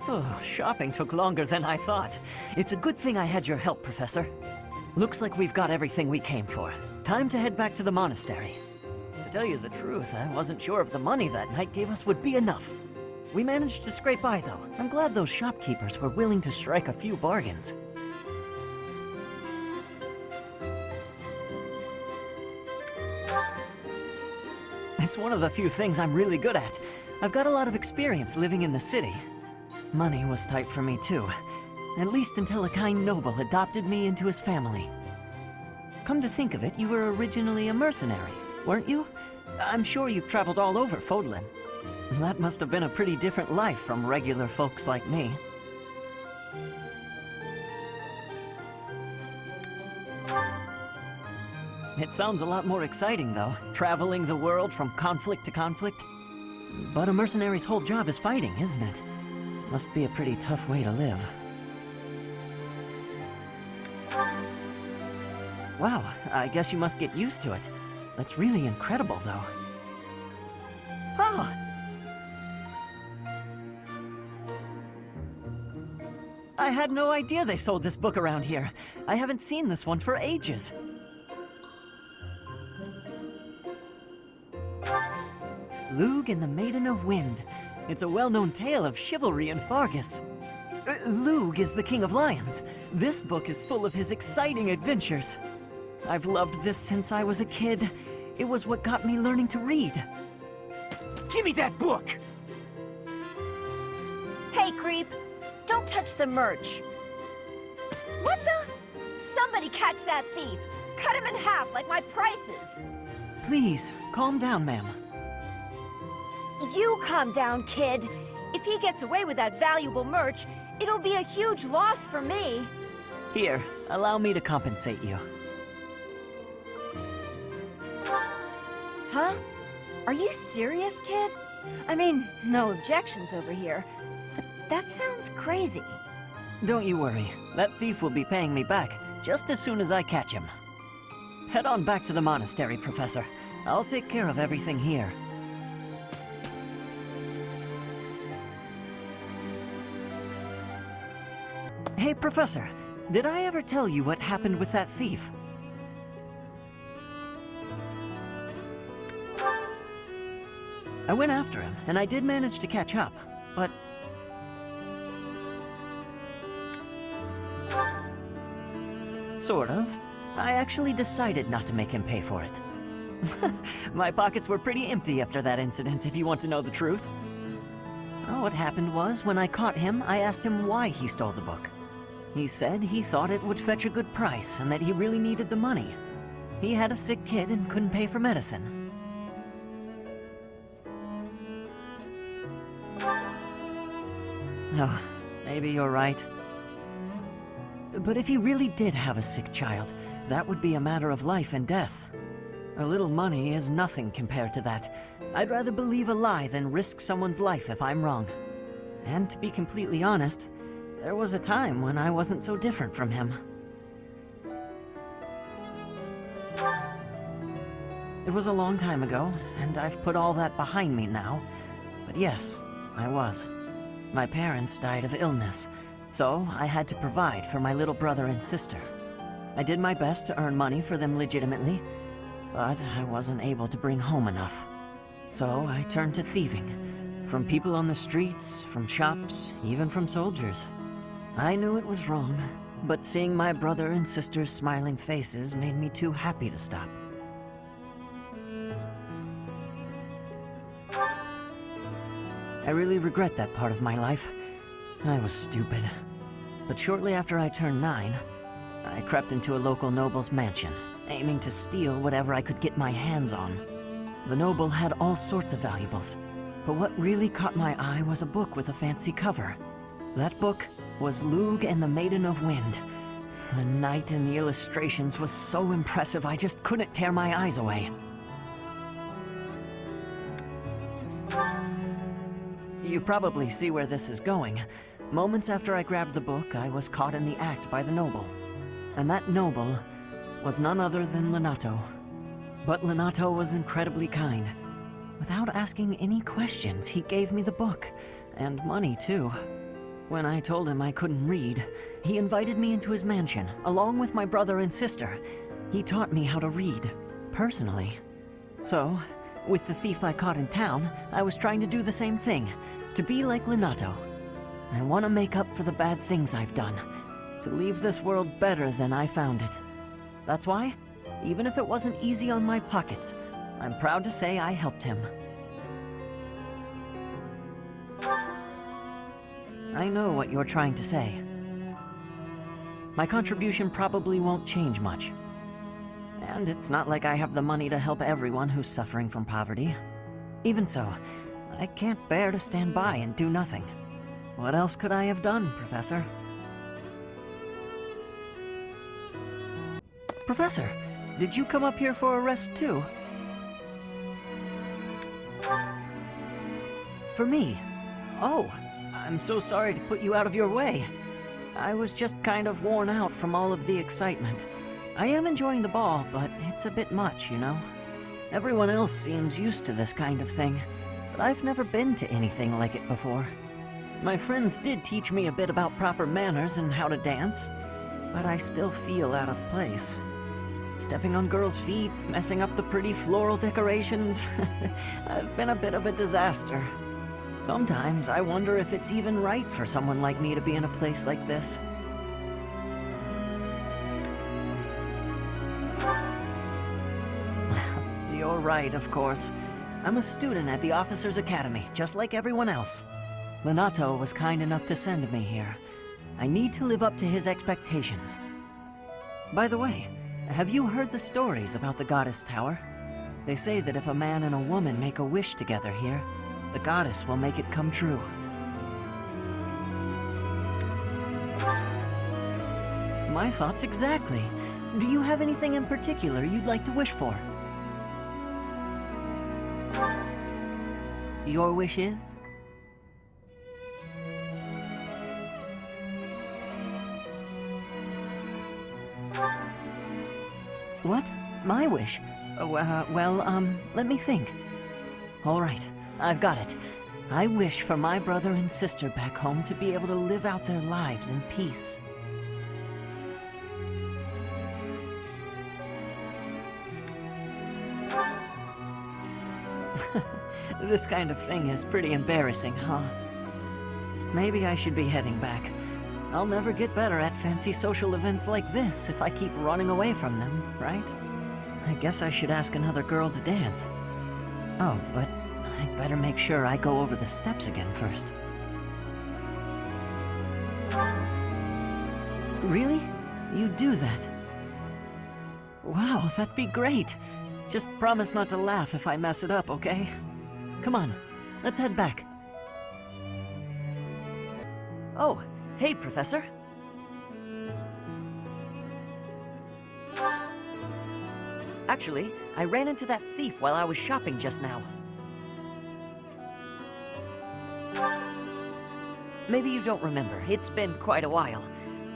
Oh, shopping took longer than I thought. It's a good thing I had your help, Professor. Looks like we've got everything we came for. Time to head back to the monastery. To tell you the truth, I wasn't sure if the money that night gave us would be enough. We managed to scrape by, though. I'm glad those shopkeepers were willing to strike a few bargains. It's one of the few things I'm really good at. I've got a lot of experience living in the city. Money was tight for me, too. At least until a kind noble adopted me into his family. Come to think of it, you were originally a mercenary, weren't you? I'm sure you've traveled all over Fodlan. That must have been a pretty different life from regular folks like me. It sounds a lot more exciting, though, traveling the world from conflict to conflict. But a mercenary's whole job is fighting, isn't it? Must be a pretty tough way to live. Wow, I guess you must get used to it. That's really incredible, though. Oh! I had no idea they sold this book around here. I haven't seen this one for ages. Lugh and the Maiden of Wind. It's a well-known tale of chivalry in Fargus. Lugh is the King of Lions. This book is full of his exciting adventures. I've loved this since I was a kid. It was what got me learning to read. Give me that book! Hey, creep! Don't touch the merch! What the? Somebody catch that thief! Cut him in half like my prices! Please, calm down, ma'am. You calm down, kid! If he gets away with that valuable merch, it'll be a huge loss for me! Here, allow me to compensate you. Huh? Are you serious, kid? I mean, no objections over here, but that sounds crazy. Don't you worry. That thief will be paying me back just as soon as I catch him. Head on back to the monastery, Professor. I'll take care of everything here. Hey, Professor. Did I ever tell you what happened with that thief? I went after him, and I did manage to catch up, but... Sort of. I actually decided not to make him pay for it. My pockets were pretty empty after that incident, if you want to know the truth. Well, what happened was, when I caught him, I asked him why he stole the book. He said he thought it would fetch a good price, and that he really needed the money. He had a sick kid and couldn't pay for medicine. Oh, maybe you're right. But if he really did have a sick child, that would be a matter of life and death. A little money is nothing compared to that. I'd rather believe a lie than risk someone's life if I'm wrong. And to be completely honest, there was a time when I wasn't so different from him. It was a long time ago, and I've put all that behind me now. But yes, I was. My parents died of illness, so I had to provide for my little brother and sister. I did my best to earn money for them legitimately, but I wasn't able to bring home enough. So I turned to thieving, from people on the streets, from shops, even from soldiers. I knew it was wrong, but seeing my brother and sister's smiling faces made me too happy to stop. I really regret that part of my life. I was stupid. But shortly after I turned 9, I crept into a local noble's mansion, aiming to steal whatever I could get my hands on. The noble had all sorts of valuables, but what really caught my eye was a book with a fancy cover. That book was Lugh and the Maiden of Wind. The knight in the illustrations was so impressive I just couldn't tear my eyes away. You probably see where this is going. Moments after I grabbed the book, I was caught in the act by the noble. And that noble was none other than Lenato. But Lenato was incredibly kind. Without asking any questions, he gave me the book, and money too. When I told him I couldn't read, he invited me into his mansion, along with my brother and sister. He taught me how to read, personally. So, with the thief I caught in town, I was trying to do the same thing, to be like Lenato. I want to make up for the bad things I've done, to leave this world better than I found it. That's why, even if it wasn't easy on my pockets, I'm proud to say I helped him. I know what you're trying to say. My contribution probably won't change much. And it's not like I have the money to help everyone who's suffering from poverty. Even so, I can't bear to stand by and do nothing. What else could I have done, Professor? Professor, did you come up here for a rest too? For me? Oh, I'm so sorry to put you out of your way. I was just kind of worn out from all of the excitement. I am enjoying the ball, but it's a bit much, you know? Everyone else seems used to this kind of thing, but I've never been to anything like it before. My friends did teach me a bit about proper manners and how to dance, but I still feel out of place. Stepping on girls' feet, messing up the pretty floral decorations. I've been a bit of a disaster. Sometimes I wonder if it's even right for someone like me to be in a place like this. You're right, of course. I'm a student at the Officers' Academy, just like everyone else. Lenato was kind enough to send me here. I need to live up to his expectations. By the way, have you heard the stories about the Goddess Tower? They say that if a man and a woman make a wish together here, the goddess will make it come true. My thoughts exactly. Do you have anything in particular you'd like to wish for? Your wish is? What? My wish? Let me think. All right, I've got it. I wish for my brother and sister back home to be able to live out their lives in peace. This kind of thing is pretty embarrassing, huh? Maybe I should be heading back. I'll never get better at fancy social events like this if I keep running away from them, right? I guess I should ask another girl to dance. Oh, but I'd better make sure I go over the steps again first. Really? You do that? Wow, that'd be great. Just promise not to laugh if I mess it up, okay? Come on, let's head back. Oh, hey, Professor. Actually, I ran into that thief while I was shopping just now. Maybe you don't remember. It's been quite a while.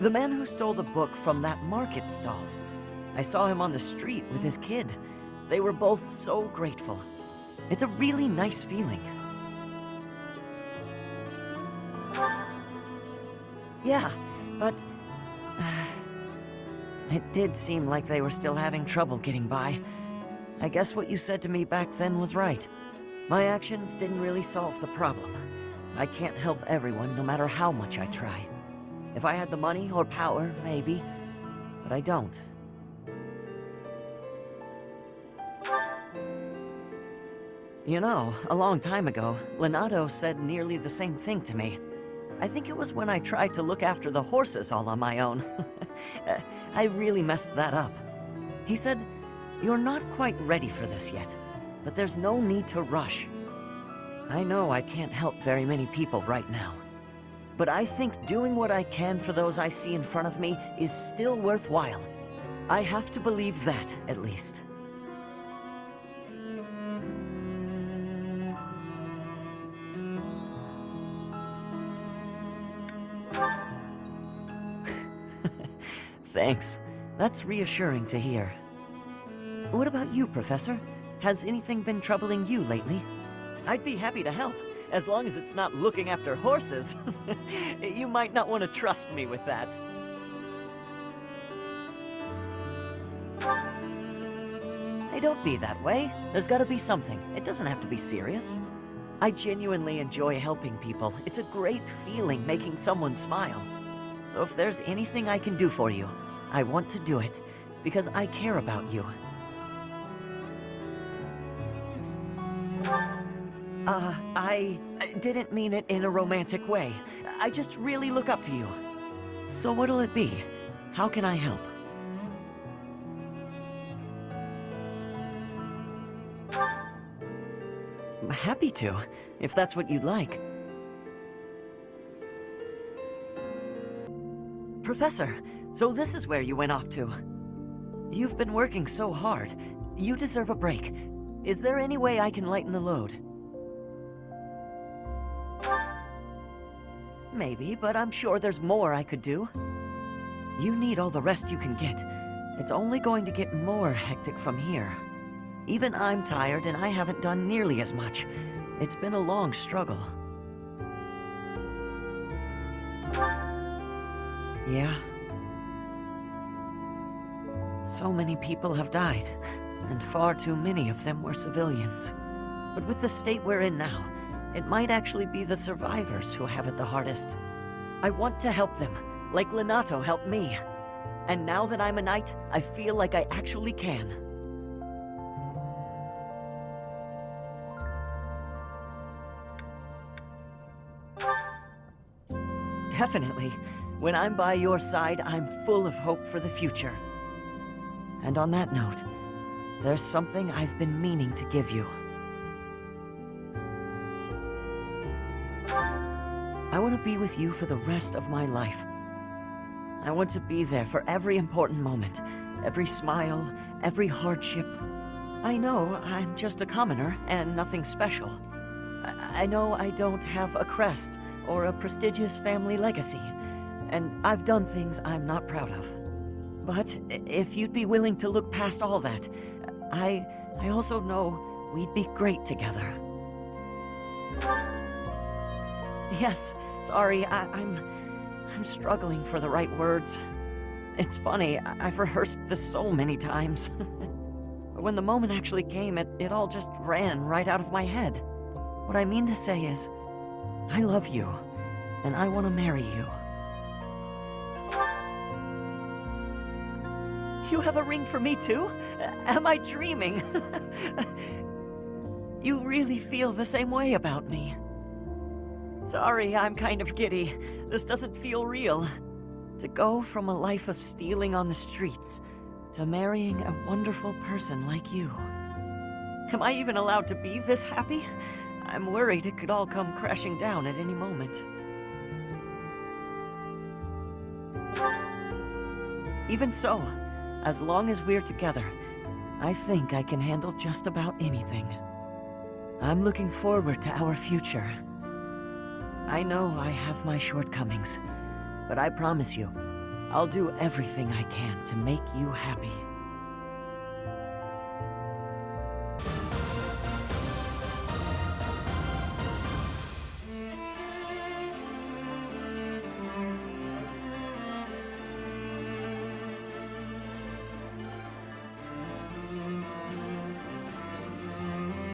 The man who stole the book from that market stall. I saw him on the street with his kid. They were both so grateful. It's a really nice feeling. Yeah, but it did seem like they were still having trouble getting by. I guess what you said to me back then was right. My actions didn't really solve the problem. I can't help everyone no matter how much I try. If I had the money or power, maybe, but I don't. You know, a long time ago, Lenato said nearly the same thing to me. I think it was when I tried to look after the horses all on my own. I really messed that up. He said, "You're not quite ready for this yet, but there's no need to rush." I know I can't help very many people right now, but I think doing what I can for those I see in front of me is still worthwhile. I have to believe that, at least. Thanks. That's reassuring to hear. What about you, Professor? Has anything been troubling you lately? I'd be happy to help. as long as it's not looking after horses. You might not want to trust me with that. Hey, don't be that way. There's gotta be something. It doesn't have to be serious. I genuinely enjoy helping people. It's a great feeling making someone smile. So if there's anything I can do for you, I want to do it, because I care about you. I didn't mean it in a romantic way. I just really look up to you. So what'll it be? How can I help? I'm happy to, if that's what you'd like. Professor, so this is where you went off to. You've been working so hard. You deserve a break. Is there any way I can lighten the load? Maybe, but I'm sure there's more I could do. You need all the rest you can get. It's only going to get more hectic from here. Even I'm tired and I haven't done nearly as much. It's been a long struggle. Yeah. So many people have died, and far too many of them were civilians. But with the state we're in now, it might actually be the survivors who have it the hardest. I want to help them, like Lenato helped me. And now that I'm a knight, I feel like I actually can. Definitely. When I'm by your side, I'm full of hope for the future. And on that note, there's something I've been meaning to give you. I want to be with you for the rest of my life. I want to be there for every important moment, every smile, every hardship. I know I'm just a commoner and nothing special. I know I don't have a crest or a prestigious family legacy, and I've done things I'm not proud of. But if you'd be willing to look past all that, I also know we'd be great together. Yes, sorry, I'm struggling for the right words. It's funny, I've rehearsed this so many times. But when the moment actually came, it all just ran right out of my head. What I mean to say is, I love you, and I want to marry you. You have a ring for me too? Am I dreaming? You really feel the same way about me. Sorry, I'm kind of giddy. This doesn't feel real. To go from a life of stealing on the streets to marrying a wonderful person like you. Am I even allowed to be this happy? I'm worried it could all come crashing down at any moment. Even so, as long as we're together, I think I can handle just about anything. I'm looking forward to our future. I know I have my shortcomings, but I promise you, I'll do everything I can to make you happy.